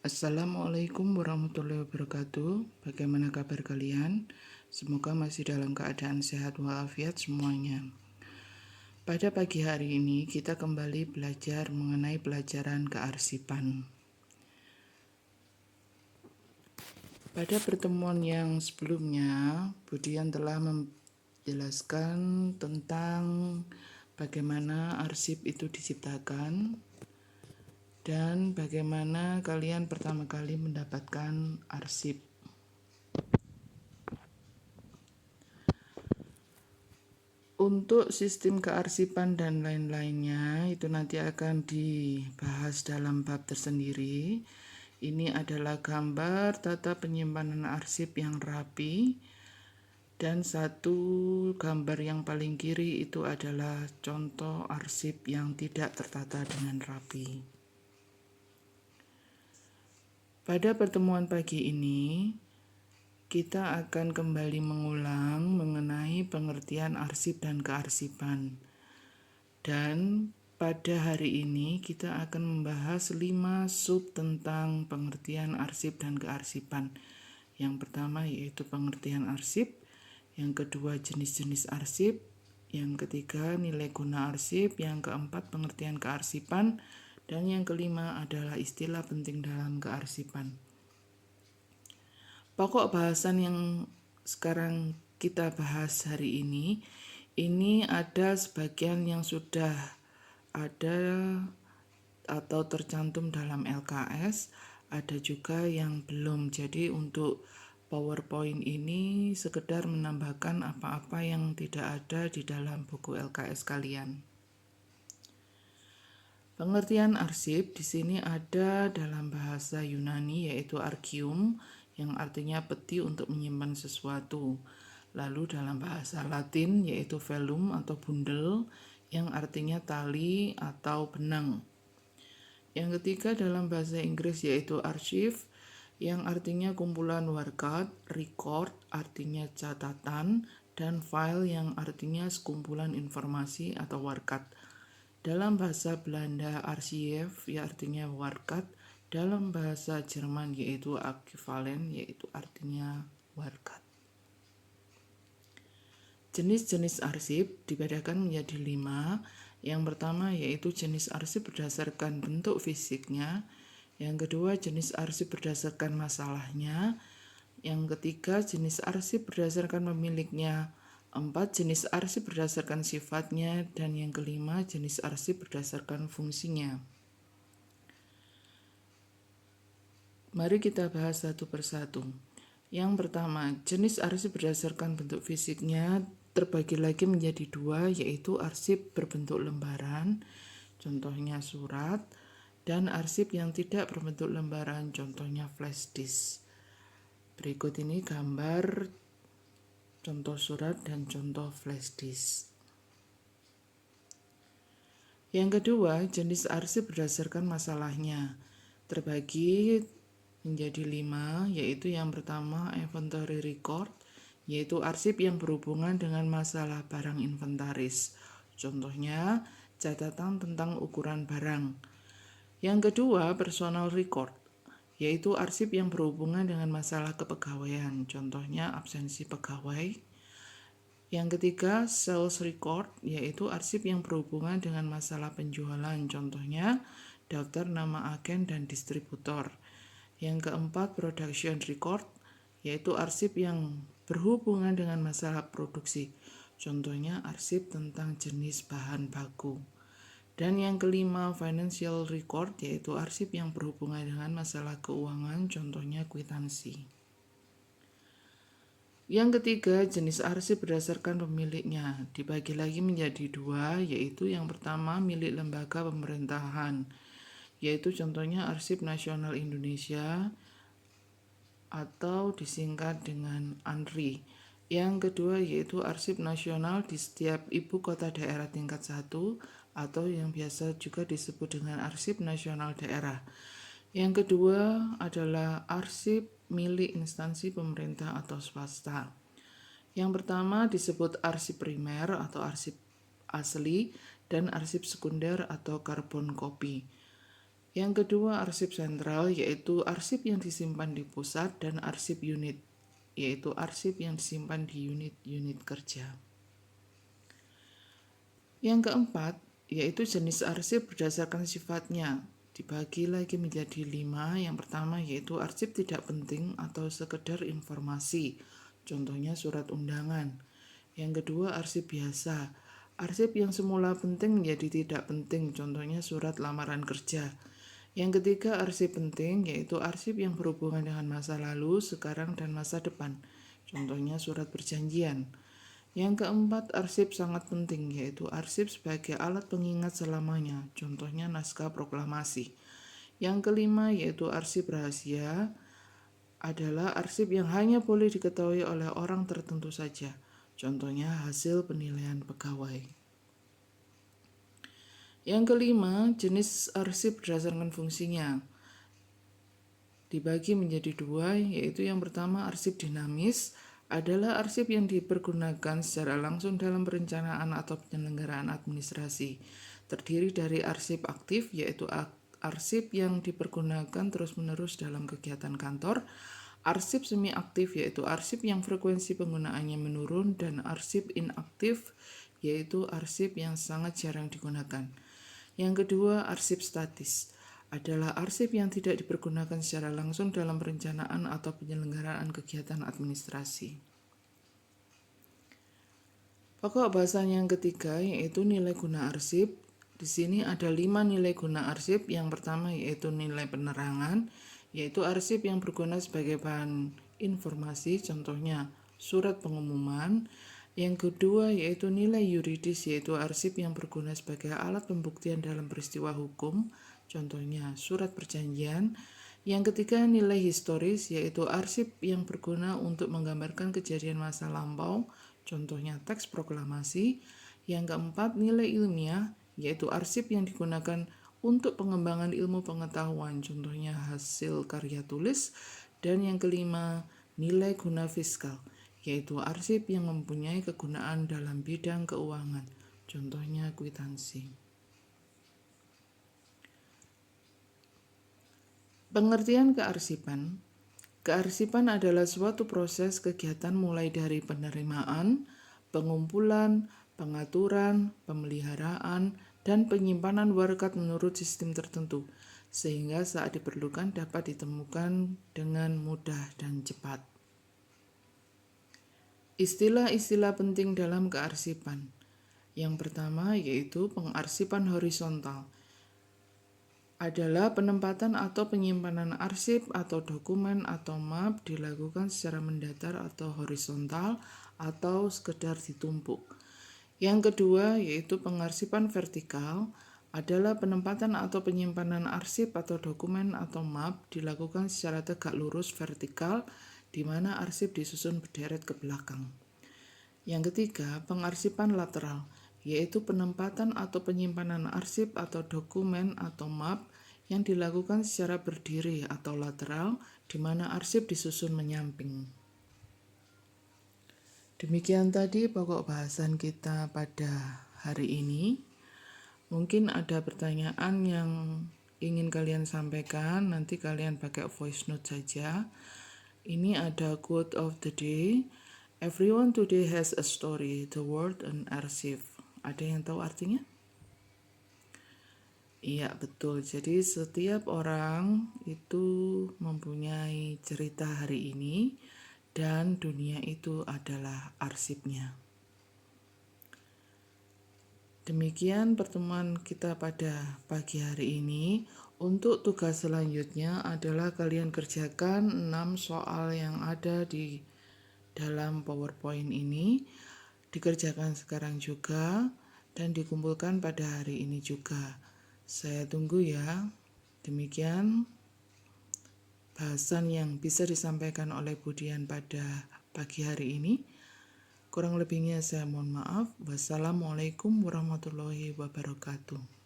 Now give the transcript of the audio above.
Assalamualaikum warahmatullahi wabarakatuh. Bagaimana kabar kalian? Semoga masih dalam keadaan sehat walafiat semuanya. Pada pagi hari ini kita kembali belajar mengenai pelajaran kearsipan. Pada pertemuan yang sebelumnya, Budian telah menjelaskan tentang bagaimana arsip itu diciptakan dan bagaimana kalian pertama kali mendapatkan arsip. Untuk sistem kearsipan dan lain-lainnya itu nanti akan dibahas dalam bab tersendiri. Ini adalah gambar tata penyimpanan arsip yang rapi. Dan satu gambar yang paling kiri itu adalah contoh arsip yang tidak tertata dengan rapi. Pada pertemuan pagi ini, kita akan kembali mengulang mengenai pengertian arsip dan kearsipan. Dan pada hari ini kita akan membahas 5 sub tentang pengertian arsip dan kearsipan. Yang pertama yaitu pengertian arsip, yang kedua jenis-jenis arsip, yang ketiga nilai guna arsip, yang keempat pengertian kearsipan, dan yang kelima adalah istilah penting dalam kearsipan. Pokok bahasan yang sekarang kita bahas hari ini ada sebagian yang sudah ada atau tercantum dalam LKS, ada juga yang belum. Jadi untuk PowerPoint ini sekedar menambahkan apa-apa yang tidak ada di dalam buku LKS kalian. Pengertian arsip di sini ada dalam bahasa Yunani yaitu archium yang artinya peti untuk menyimpan sesuatu. Lalu dalam bahasa Latin yaitu velum atau bundel yang artinya tali atau benang. Yang ketiga dalam bahasa Inggris yaitu archive yang artinya kumpulan warkat, record artinya catatan, dan file yang artinya sekumpulan informasi atau warkat. Dalam bahasa Belanda archief ya artinya warkat, dalam bahasa Jerman yaitu ekivalen yaitu artinya warkat. Jenis-jenis arsip dibedakan menjadi 5. Yang pertama yaitu jenis arsip berdasarkan bentuk fisiknya. Yang kedua jenis arsip berdasarkan masalahnya. Yang ketiga jenis arsip berdasarkan pemiliknya. 4 jenis arsip berdasarkan sifatnya. Dan yang kelima jenis arsip berdasarkan fungsinya. Mari kita bahas satu persatu. Yang pertama, jenis arsip berdasarkan bentuk fisiknya terbagi lagi menjadi 2, yaitu arsip berbentuk lembaran, contohnya surat, dan arsip yang tidak berbentuk lembaran, contohnya flash disk. Berikut ini gambar contoh surat dan contoh flash disk. Yang kedua, jenis arsip berdasarkan masalahnya terbagi menjadi 5, yaitu yang pertama inventory record, yaitu arsip yang berhubungan dengan masalah barang inventaris. Contohnya, catatan tentang ukuran barang. Yang kedua, personal record, yaitu arsip yang berhubungan dengan masalah kepegawaian. Contohnya, absensi pegawai. Yang ketiga, sales record, yaitu arsip yang berhubungan dengan masalah penjualan. Contohnya, daftar nama agen dan distributor. Yang keempat, production record, yaitu arsip yang berhubungan dengan masalah produksi. Contohnya, arsip tentang jenis bahan baku. Dan yang kelima, financial record, yaitu arsip yang berhubungan dengan masalah keuangan. Contohnya, kwitansi. Yang ketiga, jenis arsip berdasarkan pemiliknya dibagi lagi menjadi 2, yaitu yang pertama milik lembaga pemerintahan, yaitu contohnya Arsip Nasional Indonesia atau disingkat dengan ANRI. Yang kedua yaitu arsip nasional di setiap ibu kota daerah tingkat 1 atau yang biasa juga disebut dengan arsip nasional daerah. Yang kedua adalah arsip milik instansi pemerintah atau swasta. Yang pertama disebut arsip primer atau arsip asli dan arsip sekunder atau karbon copy. Yang kedua, arsip sentral, yaitu arsip yang disimpan di pusat, dan arsip unit, yaitu arsip yang disimpan di unit-unit kerja. Yang keempat, yaitu jenis arsip berdasarkan sifatnya. Dibagi lagi menjadi 5. Yang pertama yaitu arsip tidak penting atau sekedar informasi. Contohnya surat undangan. Yang kedua, arsip biasa. Arsip yang semula penting menjadi tidak penting. Contohnya surat lamaran kerja. Yang ketiga, arsip penting, yaitu arsip yang berhubungan dengan masa lalu, sekarang, dan masa depan. Contohnya surat perjanjian. Yang keempat, arsip sangat penting, yaitu arsip sebagai alat pengingat selamanya, contohnya naskah proklamasi. Yang kelima, yaitu arsip rahasia, adalah arsip yang hanya boleh diketahui oleh orang tertentu saja, contohnya hasil penilaian pegawai. Yang kelima, jenis arsip berdasarkan fungsinya. Dibagi menjadi 2, yaitu yang pertama arsip dinamis, adalah arsip yang dipergunakan secara langsung dalam perencanaan atau penyelenggaraan administrasi. Terdiri dari arsip aktif, yaitu arsip yang dipergunakan terus-menerus dalam kegiatan kantor, arsip semi-aktif, yaitu arsip yang frekuensi penggunaannya menurun, dan arsip inaktif, yaitu arsip yang sangat jarang digunakan. Yang kedua, arsip statis adalah arsip yang tidak dipergunakan secara langsung dalam perencanaan atau penyelenggaraan kegiatan administrasi. Pokok bahasan yang ketiga yaitu nilai guna arsip. Di sini ada 5 nilai guna arsip. Yang pertama yaitu nilai penerangan, yaitu arsip yang berguna sebagai bahan informasi, contohnya surat pengumuman. Yang kedua yaitu nilai yuridis, yaitu arsip yang berguna sebagai alat pembuktian dalam peristiwa hukum, contohnya surat perjanjian. Yang ketiga, nilai historis, yaitu arsip yang berguna untuk menggambarkan kejadian masa lampau, contohnya teks proklamasi. Yang keempat, nilai ilmiah, yaitu arsip yang digunakan untuk pengembangan ilmu pengetahuan, contohnya hasil karya tulis. Dan yang kelima, nilai guna fiskal, yaitu arsip yang mempunyai kegunaan dalam bidang keuangan, contohnya kwitansi. Pengertian kearsipan. Kearsipan adalah suatu proses kegiatan mulai dari penerimaan, pengumpulan, pengaturan, pemeliharaan, dan penyimpanan warikat menurut sistem tertentu, sehingga saat diperlukan dapat ditemukan dengan mudah dan cepat. Istilah-istilah penting dalam kearsipan. Yang pertama yaitu pengarsipan horizontal, adalah penempatan atau penyimpanan arsip atau dokumen atau map dilakukan secara mendatar atau horizontal atau sekedar ditumpuk. Yang kedua yaitu pengarsipan vertikal, adalah penempatan atau penyimpanan arsip atau dokumen atau map dilakukan secara tegak lurus vertikal, di mana arsip disusun berderet ke belakang. Yang ketiga, pengarsipan lateral, yaitu penempatan atau penyimpanan arsip atau dokumen atau map yang dilakukan secara berdiri atau lateral, di mana arsip disusun menyamping. Demikian tadi pokok bahasan kita pada hari ini. Mungkin ada pertanyaan yang ingin kalian sampaikan, nanti kalian pakai voice note saja. Ini ada quote of the day. Everyone today has a story, the world an archive. Ada yang tahu artinya? Iya, betul. Jadi setiap orang itu mempunyai cerita hari ini dan dunia itu adalah arsipnya. Demikian pertemuan kita pada pagi hari ini. Untuk tugas selanjutnya adalah kalian kerjakan 6 soal yang ada di dalam PowerPoint ini, dikerjakan sekarang juga dan dikumpulkan pada hari ini juga. Saya tunggu ya. Demikian bahasan yang bisa disampaikan oleh Budian pada pagi hari ini. Kurang lebihnya saya mohon maaf. Wassalamualaikum warahmatullahi wabarakatuh.